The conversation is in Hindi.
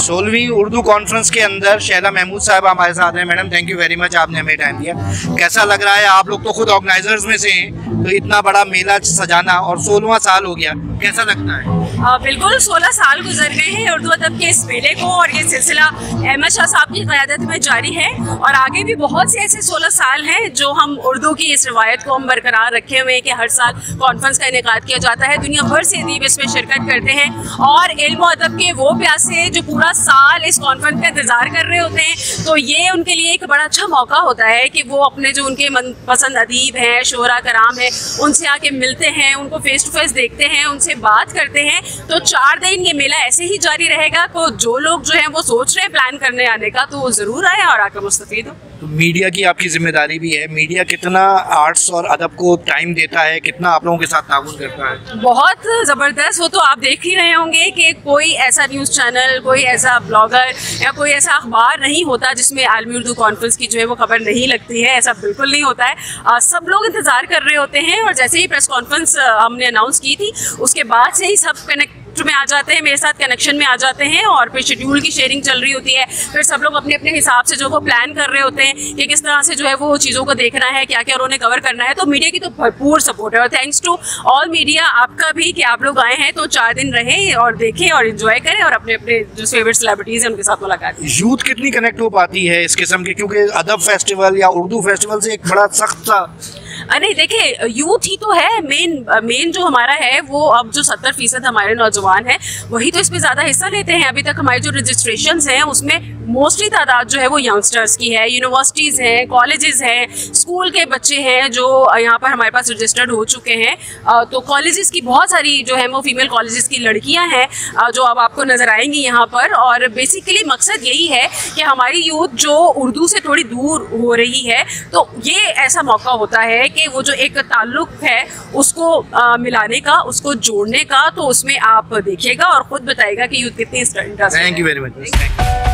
16वीं उर्दू कॉन्फ्रेंस के अंदर शहला महमूद साहब हमारे साथ हैं। Madam thank you very much, आपने हमें टाइम दिया। कैसा लग रहा है? आप लोग तो खुद ऑर्गेनाइजर्स में से हैं, तो इतना बड़ा मेला सजाना और 16वां साल हो गया, कैसा लगता है? बिल्कुल 16 साल गुजर गए हैं उर्दू अदब के इस मेले को, और ये सिलसिला अहमद शाह साहब की क़यादत में जारी है और आगे भी बहुत से ऐसे 16 साल हैं जो हम उर्दू की इस रवायत को हम बरकरार रखे हुए हैं कि हर साल कॉन्फ्रेंस का इनेकाद किया जाता है। दुनिया भर से अदीब इसमें शिरकत करते हैं और इल्म और अदब के वो प्यासे जो पूरा साल इस कॉन्फ्रेंस का इंतज़ार कर रहे होते हैं, तो ये उनके लिए एक बड़ा अच्छा मौका होता है कि वो अपने जो उनके मनपसंद अदीब हैं, शोरा कराम हैं, उनसे आके मिलते हैं, उनको फेस टू फेस देखते हैं, उनसे बात करते हैं। तो 4 दिन ये मेला ऐसे ही जारी रहेगा। तो जो लोग जो हैं वो सोच रहे हैं प्लान करने आने का, तो वो ज़रूर आए और आकर मुस्तफ़ीद हो। तो मीडिया की आपकी जिम्मेदारी भी है, मीडिया कितना आर्ट्स और अदब को टाइम देता है, कितना आप लोगों के साथ ताउन करता है? बहुत ज़बरदस्त। वो तो आप देख ही रहे होंगे कि कोई ऐसा न्यूज़ चैनल, कोई ऐसा ब्लॉगर या कोई ऐसा अखबार नहीं होता जिसमें आलमी उर्दू कॉन्फ्रेंस की जो है वो खबर नहीं लगती है। ऐसा बिल्कुल नहीं होता है। सब लोग इंतज़ार कर रहे होते हैं और जैसे ही प्रेस कॉन्फ्रेंस हमने अनाउंस की थी उसके बाद से ही सब कनेक्ट में आ जाते हैं, मेरे साथ कनेक्शन में आ जाते हैं और फिर शेड्यूल की शेयरिंग चल रही होती है। फिर सब लोग अपने अपने हिसाब से जो वो प्लान कर रहे होते हैं कि किस तरह से जो है वो चीज़ों को देखना है, क्या क्या उन्होंने कवर करना है। तो मीडिया की तो भरपूर सपोर्ट है और थैंक्स टू ऑल मीडिया, आपका भी कि आप लोग आए हैं। तो 4 दिन रहें और देखें और इन्जॉय करें और अपने अपने जो फेवरेट सेलिब्रिटीज़ हैं उनके साथ मुलाकात। यूथ कितनी कनेक्ट हो पाती है इस किस्म के, क्योंकि अदब फेस्टिवल या उर्दू फेस्टिवल से एक बड़ा सख्त सा नहीं देखिए, यूथ ही तो है मेन जो हमारा है वो। अब जो 70% हमारे नौजवान हैं वही तो इसमें ज़्यादा हिस्सा लेते हैं। अभी तक हमारे जो रजिस्ट्रेशंस हैं उसमें मोस्टली तादाद जो है वो यंगस्टर्स की है। यूनिवर्सिटीज़ हैं, कॉलेजेस हैं, स्कूल के बच्चे हैं जो यहाँ पर हमारे पास रजिस्टर्ड हो चुके हैं। तो कॉलेजेस की बहुत सारी जो है वो फीमेल कॉलेजेस की लड़कियाँ हैं जो अब आपको नज़र आएंगी यहाँ पर। और बेसिकली मकसद यही है कि हमारी यूथ जो उर्दू से थोड़ी दूर हो रही है, तो ये ऐसा मौका होता है कि वो जो एक ताल्लुक है उसको मिलाने का, उसको जोड़ने का। तो उसमें आप देखिएगा और ख़ुद बताइएगा कि यूथ कितनी इंटरेस्ट है। Thank you very much.